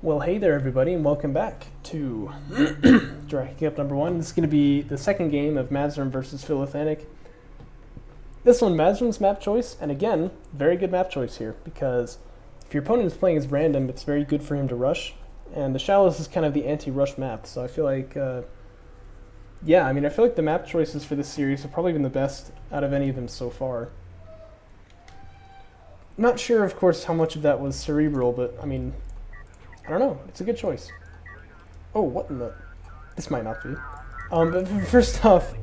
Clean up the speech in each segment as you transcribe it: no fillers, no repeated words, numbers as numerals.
Well, hey there, everybody, and welcome back to Jaraci Cup number 1. This is going to be the second game of Mazrym versus Philothanic. This one, Mazrym's map choice, and again, very good map choice here, because if your opponent is playing as random, it's very good for him to rush, and the Shallows is kind of the anti-rush map, so I feel like, I feel like the map choices for this series have probably been the best out of any of them so far. Not sure, of course, how much of that was cerebral, but, I mean, I don't know. It's a good choice. Oh, what in the... This might not be. But first off,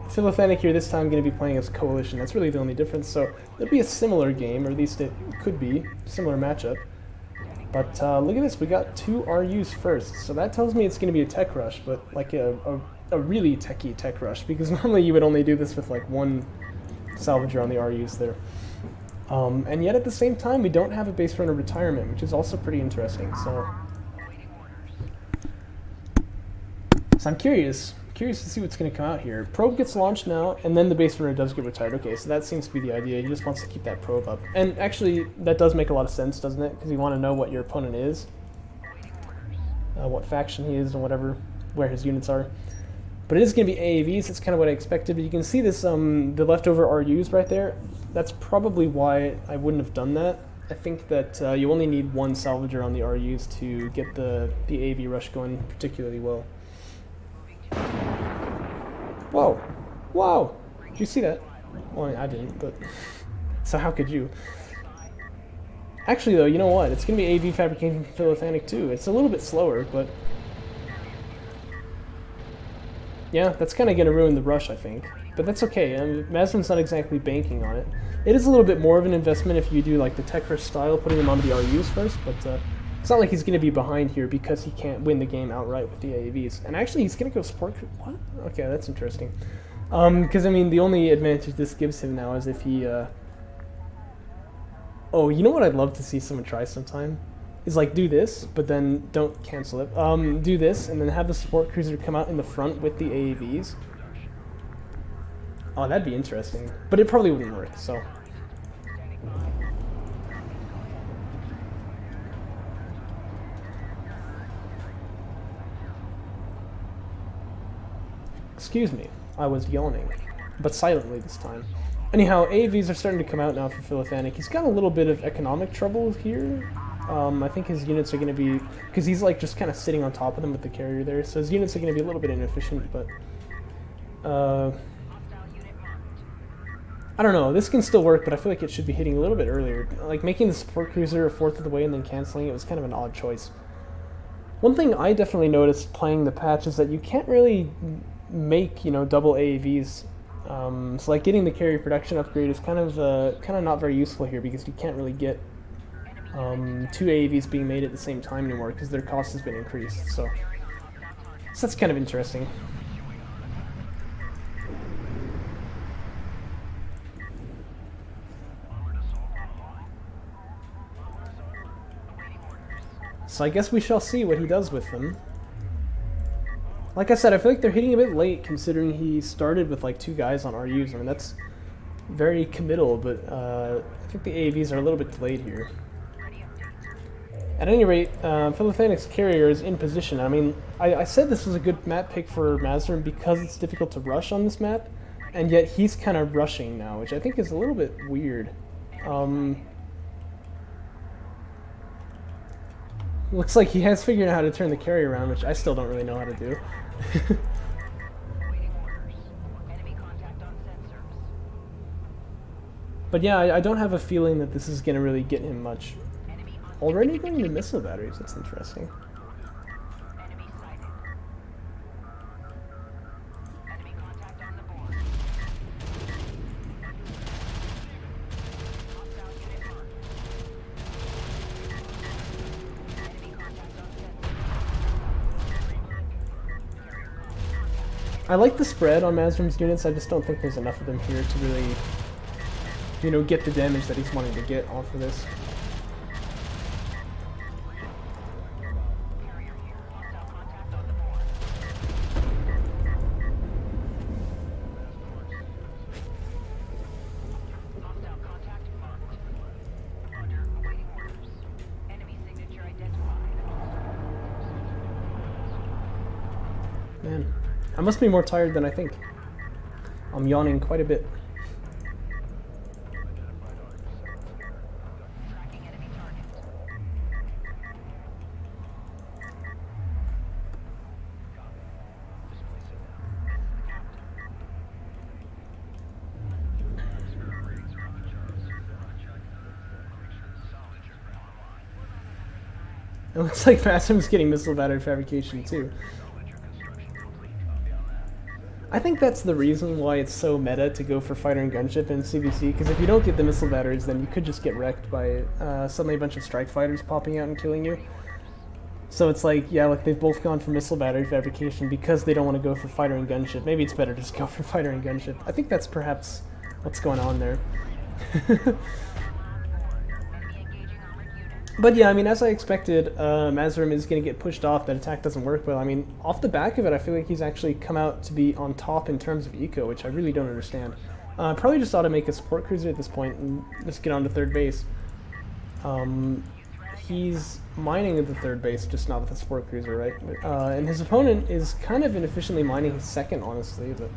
Philothanic here this time going to be playing as Coalition. That's really the only difference. So it'll be a similar game, or at least it could be. Similar matchup. But look at this. We got 2 RUs first. So that tells me it's going to be a tech rush, but like a really techie tech rush. Because normally you would only do this with like 1 salvager on the RUs there. And yet at the same time, we don't have a base runner retirement, which is also pretty interesting. So I'm curious to see what's going to come out here. Probe gets launched now, and then the base runner does get retired. Okay, so that seems to be the idea. He just wants to keep that probe up. And actually, that does make a lot of sense, doesn't it? Because you want to know what your opponent is, what faction he is, and whatever, where his units are. But it is going to be AAVs. That's kind of what I expected. But you can see this, the leftover RUs right there. That's probably why I wouldn't have done that. I think that you only need 1 salvager on the RUs to get the AV rush going particularly well. Whoa! Whoa! Did you see that? Well, I didn't, but... So how could you? Actually, though, you know what? It's going to be AV fabrication for Philothanic too. It's a little bit slower, but... Yeah, that's kind of going to ruin the rush, I think. But that's okay. I mean, Mazrym's not exactly banking on it. It is a little bit more of an investment if you do like the tech rush style, putting them onto the RUs first, but it's not like he's going to be behind here because he can't win the game outright with the AAVs. And actually, he's going to go support... What? Okay, that's interesting. Because, I mean, the only advantage this gives him now is if he... Oh, you know what I'd love to see someone try sometime? Is like do this, but then don't cancel it. Do this, and then have the support cruiser come out in the front with the AAVs. Oh, that'd be interesting. But it probably wouldn't work, so... Excuse me, I was yawning. But silently this time. Anyhow, AAVs are starting to come out now for Philothanic. He's got a little bit of economic trouble here. I think his units are going to be... Because he's like just kind of sitting on top of them with the carrier there. So his units are going to be a little bit inefficient, but... I don't know, this can still work, but I feel like it should be hitting a little bit earlier. Like, making the support cruiser 1/4 of the way and then canceling it was kind of an odd choice. One thing I definitely noticed playing the patch is that you can't really make, double AAVs. So, like, getting the carrier production upgrade is kind of not very useful here because you can't really get 2 AAVs being made at the same time anymore because their cost has been increased. So that's kind of interesting. So I guess we shall see what he does with them. Like I said, I feel like they're hitting a bit late considering he started with like 2 guys on RUs. I mean, that's very committal, but I think the AAVs are a little bit delayed here. At any rate, Philothanic's carrier is in position. I mean, I said this was a good map pick for Mazrym because it's difficult to rush on this map, and yet he's kind of rushing now, which I think is a little bit weird. Looks like he has figured out how to turn the carry around, which I still don't really know how to do. But yeah, I don't have a feeling that this is going to really get him much. Already going to missile batteries, that's interesting. I like the spread on Mazrym's units, I just don't think there's enough of them here to really, get the damage that he's wanting to get off of this. Man, I must be more tired than I think. I'm yawning quite a bit. It looks like Mazrym's getting missile battery fabrication too. I think that's the reason why it's so meta to go for fighter and gunship in CVC, because if you don't get the missile batteries, then you could just get wrecked by suddenly a bunch of strike fighters popping out and killing you. So it's like, yeah, like they've both gone for missile battery fabrication because they don't want to go for fighter and gunship. Maybe it's better to just go for fighter and gunship. I think that's perhaps what's going on there. But yeah, I mean, as I expected, Mazrym is going to get pushed off. That attack doesn't work well. I mean, off the back of it, I feel like he's actually come out to be on top in terms of eco, which I really don't understand. Probably just ought to make a support cruiser at this point and just get on to third base. He's mining at the third base, just not with a support cruiser, right? And his opponent is kind of inefficiently mining his second, honestly, but...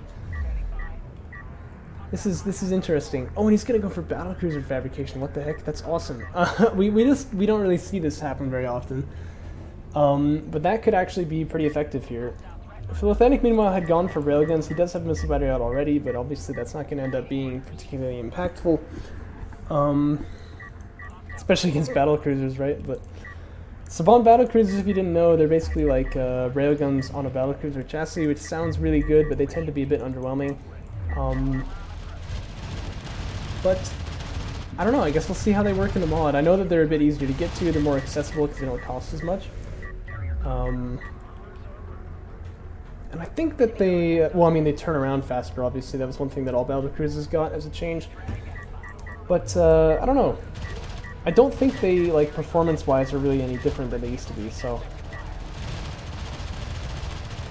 This is interesting. Oh, and he's gonna go for battlecruiser fabrication. What the heck? That's awesome. We don't really see this happen very often. But that could actually be pretty effective here. Philothanic, meanwhile, had gone for railguns. He does have missile battery out already, but obviously that's not gonna end up being particularly impactful. Especially against battlecruisers, right? But Saban battlecruisers, if you didn't know, they're basically like railguns on a battlecruiser chassis, which sounds really good, but they tend to be a bit underwhelming. But I don't know, I guess we'll see how they work in the mod. I know that they're a bit easier to get to, they're more accessible because they don't cost as much. And I think that they, well, I mean, they turn around faster, obviously. That was one thing that all battlecruisers got as a change. But, I don't know. I don't think they, like, performance-wise are really any different than they used to be, so...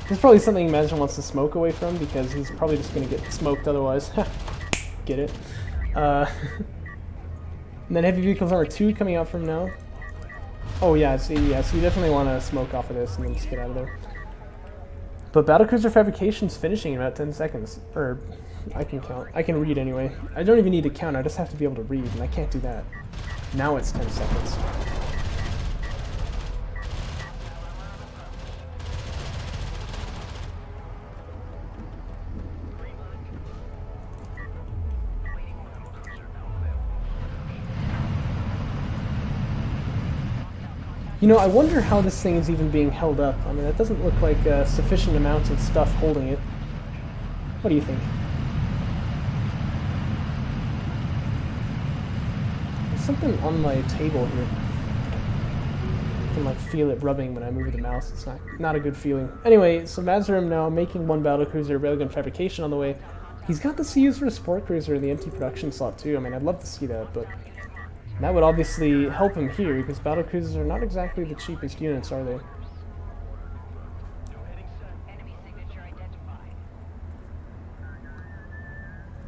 There's probably something Mazrym wants to smoke away from, because he's probably just going to get smoked otherwise. Get it? And then Heavy Vehicles Armor 2 coming out from now. Oh yeah, so you definitely want to smoke off of this and then just get out of there. But Battlecruiser Fabrication's finishing in about 10 seconds. Or, I can count. I can read anyway. I don't even need to count, I just have to be able to read, and I can't do that. Now it's 10 seconds. You know, I wonder how this thing is even being held up. I mean, that doesn't look like sufficient amounts of stuff holding it. What do you think? There's something on my table here. I can like feel it rubbing when I move the mouse. It's not a good feeling. Anyway, so Mazrym now making one battlecruiser railgun fabrication on the way. He's got the CUs for a support cruiser in the empty production slot too. I mean, I'd love to see that, but that would obviously help him here, because battlecruisers are not exactly the cheapest units, are they?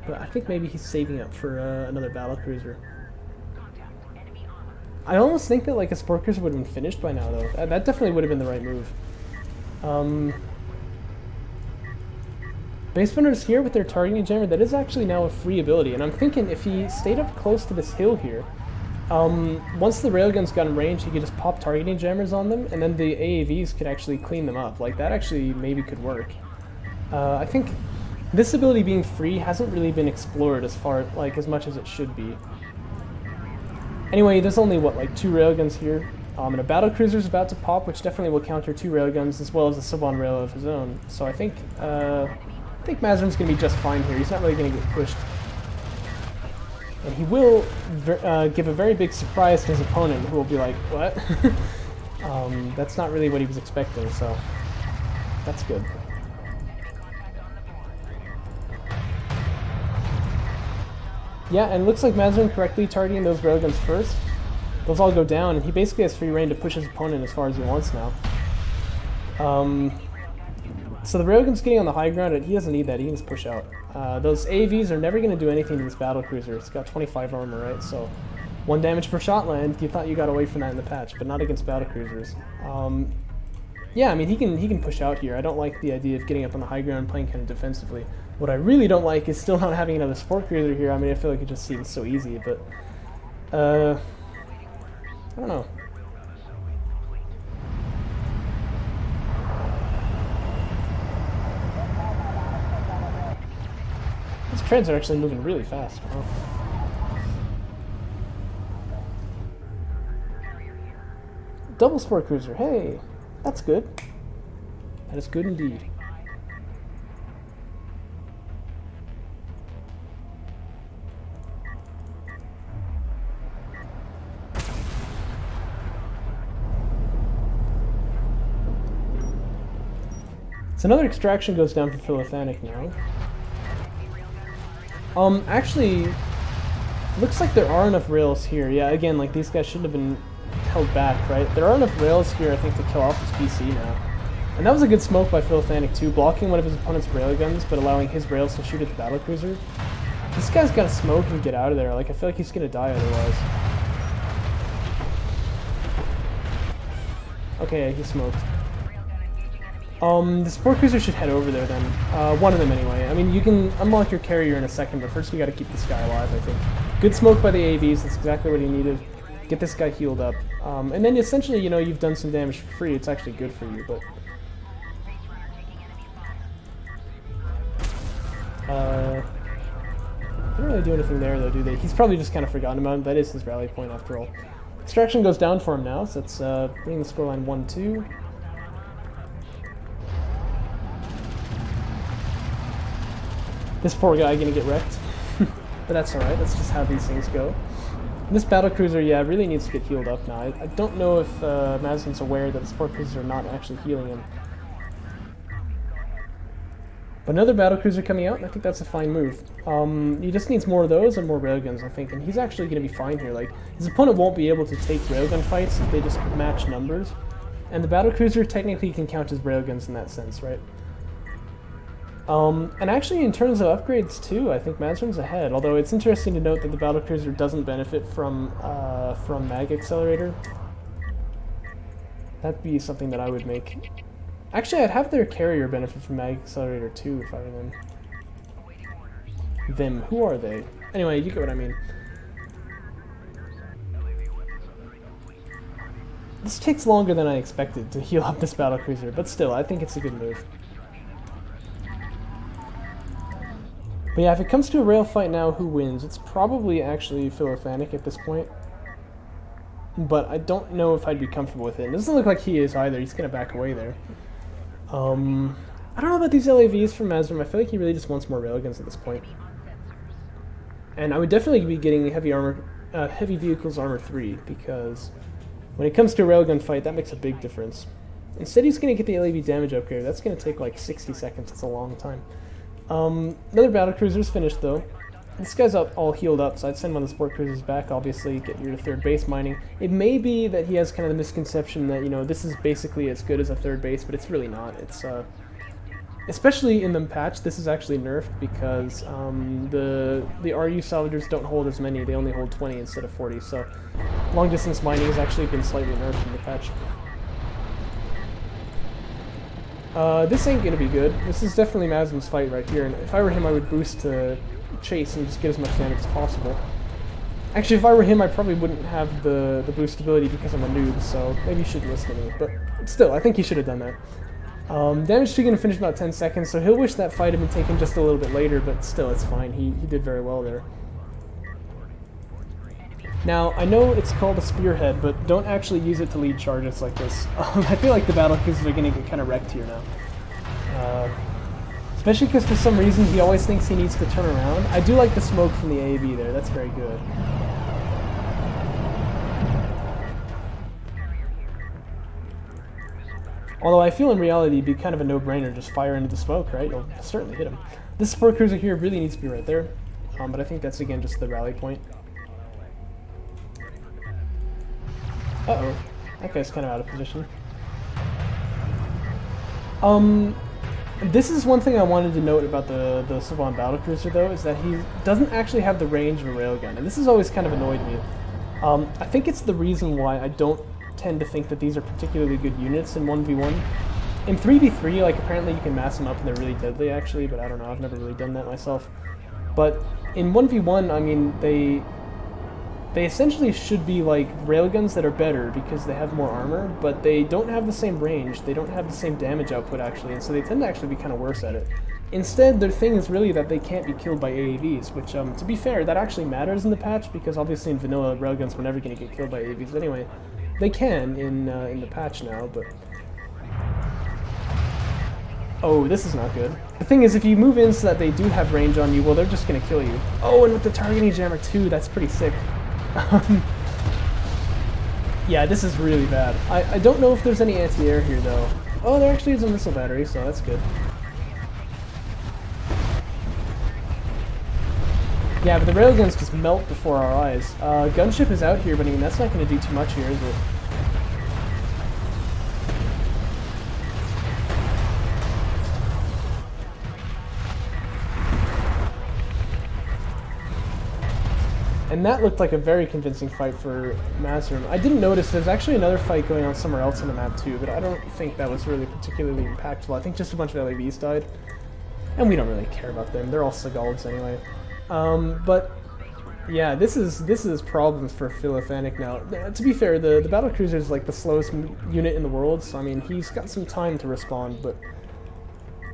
But I think maybe he's saving up for another battlecruiser. I almost think that like a support cruiser would have been finished by now, though. That definitely would have been the right move. Base runners here with their targeting jammer, that is actually now a free ability, and I'm thinking if he stayed up close to this hill here, once the railguns got in range, he could just pop targeting jammers on them, and then the AAVs could actually clean them up. Like, that actually maybe could work. I think this ability being free hasn't really been explored as much as it should be. Anyway, there's only, what, like 2 railguns here, and a battlecruiser's about to pop, which definitely will counter 2 railguns, as well as a sub-on rail of his own. So I think Mazrym's going to be just fine here. He's not really going to get pushed. And he will give a very big surprise to his opponent, who will be like, what? That's not really what he was expecting, so that's good. Yeah, and it looks like Mazrym correctly targeting those railguns first. Those all go down, and he basically has free reign to push his opponent as far as he wants now. So the railgun's getting on the high ground, and he doesn't need that, he can just push out. Those AVs are never going to do anything to this battlecruiser. It's got 25 armor, right? So 1 damage per shot land, you thought you got away from that in the patch, but not against battlecruisers. Yeah, I mean, he can push out here. I don't like the idea of getting up on the high ground and playing kind of defensively. What I really don't like is still not having another support cruiser here. I mean, I feel like it just seems so easy, but I don't know. These trains are actually moving really fast. Wow. Double sport cruiser. Hey, that's good. That is good indeed. So another extraction goes down for Philothanic now. Actually, looks like there are enough rails here. Yeah, again, like these guys shouldn't have been held back, right? There are enough rails here, I think, to kill off his PC now. And that was a good smoke by Philothanic too, blocking one of his opponent's railguns, but allowing his rails to shoot at the battlecruiser. This guy's got to smoke and get out of there. Like, I feel like he's gonna die otherwise. Okay, he smoked. The support cruiser should head over there then. One of them anyway. I mean, you can unlock your carrier in a second, but first you gotta keep this guy alive, I think. Good smoke by the AVs, that's exactly what he needed. Get this guy healed up. And then essentially, you know, you've done some damage for free. It's actually good for you, but... they don't really do anything there though, do they? He's probably just kind of forgotten about him. That is his rally point after all. Extraction goes down for him now, so that's bringing the scoreline 1-2. This poor guy gonna get wrecked. But that's alright, that's just how these things go. This battlecruiser, yeah, really needs to get healed up now. I don't know if Mazrym's aware that the support cruisers are not actually healing him. But another battlecruiser coming out, and I think that's a fine move. He just needs more of those and more railguns, I think, and he's actually going to be fine here. Like, his opponent won't be able to take railgun fights if they just match numbers. And the battlecruiser technically can count as railguns in that sense, right? And actually, in terms of upgrades too, I think Mazrym's ahead. Although it's interesting to note that the battlecruiser doesn't benefit from mag accelerator. That'd be something that I would make. Actually, I'd have their carrier benefit from mag accelerator too if I were them. Them, who are they? Anyway, you get what I mean. This takes longer than I expected to heal up this battlecruiser, but still, I think it's a good move. But yeah, if it comes to a rail fight now, who wins? It's probably actually Philothanic at this point. But I don't know if I'd be comfortable with it. It doesn't look like he is either. He's going to back away there. I don't know about these LAVs from Mazrym. I feel like he really just wants more railguns at this point. And I would definitely be getting heavy armor, heavy vehicles armor 3, because when it comes to a railgun fight, that makes a big difference. Instead, he's going to get the LAV damage upgrade. That's going to take like 60 seconds. It's a long time. Another battlecruiser's finished though. This guy's all healed up, so I'd send one of the support cruisers back, obviously, get your third base mining. It may be that he has kind of the misconception that, you know, this is basically as good as a third base, but it's really not. It's, especially in the patch, this is actually nerfed because the RU salvagers don't hold as many, they only hold 20 instead of 40, so long distance mining has actually been slightly nerfed in the patch. This ain't gonna be good. This is definitely Mazrym's fight right here, and if I were him, I would boost to chase and just get as much damage as possible. Actually, if I were him, I probably wouldn't have the boost ability because I'm a noob, so maybe you shouldn't listen to me, but still, I think he should have done that. Damage 2 gonna finish about 10 seconds, so he'll wish that fight had been taken just a little bit later, but still, it's fine. He did very well there. Now, I know it's called a spearhead, but don't actually use it to lead charges like this. I feel like the battlecruisers are going to get kind of wrecked here now. Especially because for some reason he always thinks he needs to turn around. I do like the smoke from the AAV there, that's very good. Although I feel in reality it'd be kind of a no-brainer, just fire into the smoke, right? You'll certainly hit him. This support cruiser here really needs to be right there, but I think that's again just the rally point. Uh-oh, that guy's kind of out of position. This is one thing I wanted to note about the Savant battlecruiser though, is that he doesn't actually have the range of a railgun, and this has always kind of annoyed me. I think it's the reason why I don't tend to think that these are particularly good units in 1v1. In 3v3, like, apparently you can mass them up and they're really deadly, actually, but I don't know, I've never really done that myself. But in 1v1, I mean, they essentially should be like railguns that are better because they have more armor, but they don't have the same range, they don't have the same damage output, actually, and so they tend to actually be kind of worse at it. Instead, their thing is really that they can't be killed by AAVs, which, to be fair, that actually matters in the patch, because obviously in vanilla, railguns were never going to get killed by AAVs anyway. They can in the patch now, but... Oh, this is not good. The thing is, if you move in so that they do have range on you, well, they're just going to kill you. Oh, and with the targeting jammer too, that's pretty sick. Yeah, this is really bad. I don't know if there's any anti-air here, though. Oh, there actually is a missile battery, so that's good. Yeah, but the railguns just melt before our eyes. Gunship is out here, but I mean, that's not going to do too much here, is it? And that looked like a very convincing fight for Mazrym. I didn't notice there's actually another fight going on somewhere else on the map too, but I don't think that was really particularly impactful. I think just a bunch of LAVs died. And we don't really care about them. They're all Seagulls anyway. But yeah, this is problems for Philothanic now. To be fair, the battlecruiser is like the slowest unit in the world, so I mean he's got some time to respond, but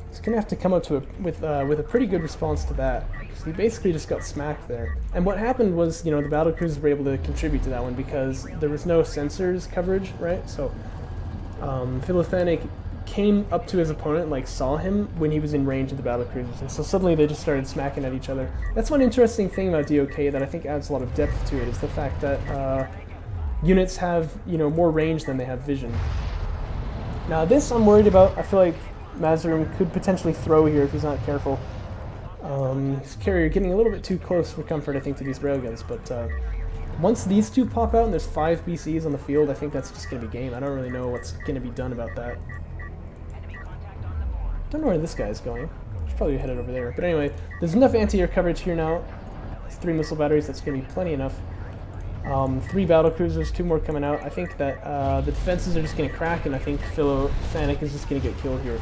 he's gonna have to come up with a pretty good response to that. He basically just got smacked there. And what happened was, you know, the battlecruisers were able to contribute to that one because there was no sensors coverage, right? So Philothanic came up to his opponent, like saw him when he was in range of the battlecruisers, and so suddenly they just started smacking at each other. That's one interesting thing about DOK that I think adds a lot of depth to it, is the fact that units have, you know, more range than they have vision. Now this I'm worried about. I feel like Mazrym could potentially throw here if he's not careful. His carrier getting a little bit too close for comfort, I think, to these railguns, but once these two pop out and there's 5 BCs on the field, I think that's just going to be game. I don't really know what's going to be done about that. Don't know where this guy's going. He's probably headed over there. But anyway, there's enough anti-air coverage here now. There's 3 missile batteries, that's going to be plenty enough. 3 battlecruisers, 2 more coming out. I think that the defenses are just going to crack, and I think Philothanic is just going to get killed here.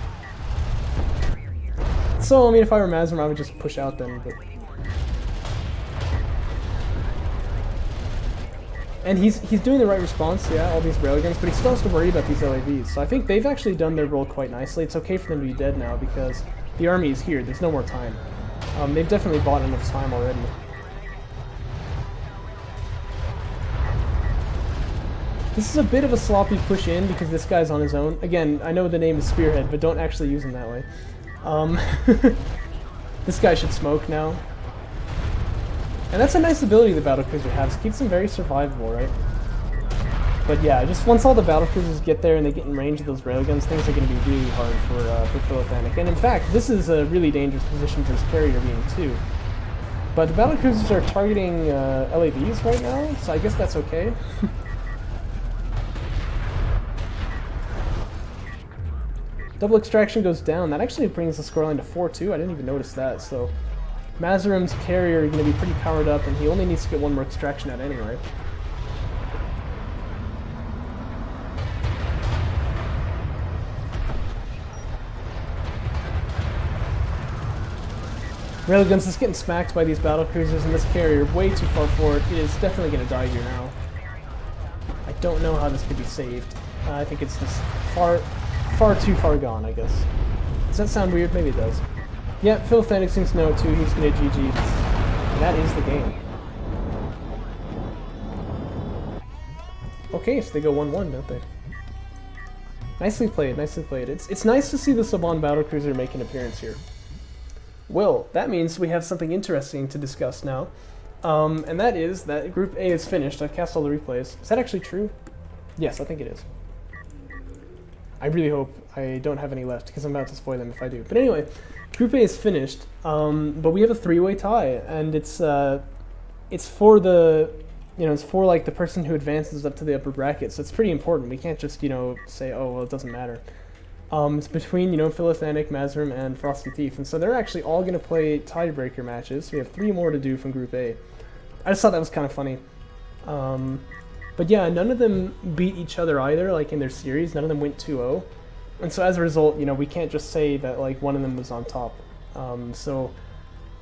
So, I mean, if I were Mazrym, I would just push out then, but... And he's doing the right response, yeah, all these railguns, but he still has to worry about these LAVs. So I think they've actually done their role quite nicely. It's okay for them to be dead now because the army is here. There's no more time. They've definitely bought enough time already. This is a bit of a sloppy push in because this guy's on his own. Again, I know the name is Spearhead, but don't actually use him that way. This guy should smoke now. And that's a nice ability the battlecruiser has. It keeps them very survivable, right? But yeah, just once all the battlecruisers get there and they get in range of those railguns, things are going to be really hard for Philothanic. And in fact, this is a really dangerous position for his carrier being too. But the battlecruisers are targeting LAVs right now, so I guess that's okay. Double extraction goes down. That actually brings the scoreline to 4-2. I didn't even notice that. So Mazrym's carrier is going to be pretty powered up, and he only needs to get 1 more extraction out anyway. Railguns is getting smacked by these battlecruisers, and this carrier way too far forward. It is definitely going to die here now. I don't know how this could be saved. I think it's just far too far gone, I guess. Does that sound weird? Maybe it does. Yeah, Philothanic seems to know it too. He's going to GG. And that is the game. Okay, so they go 1-1, don't they? Nicely played, nicely played. It's nice to see the Saban battlecruiser make an appearance here. Well, that means we have something interesting to discuss now. And that is that Group A is finished. I've cast all the replays. Is that actually true? Yes, I think it is. I really hope I don't have any left, because I'm about to spoil them if I do. But anyway, Group A is finished, but we have a 3-way tie, and it's for the, you know, it's for like the person who advances up to the upper bracket, so it's pretty important. We can't just, you know, say, oh, well, it doesn't matter. It's between, you know, Philothanic, Mazrym, and Frosty Thief, and so they're actually all going to play tiebreaker matches. We have 3 more to do from Group A. I just thought that was kind of funny. But yeah, none of them beat each other either, like in their series. None of them went 2-0. And so as a result, you know, we can't just say that like one of them was on top. So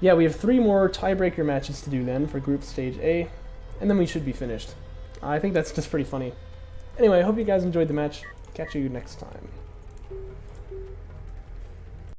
yeah, we have 3 more tiebreaker matches to do then for Group Stage A, and then we should be finished. I think that's just pretty funny. Anyway, I hope you guys enjoyed the match. Catch you next time.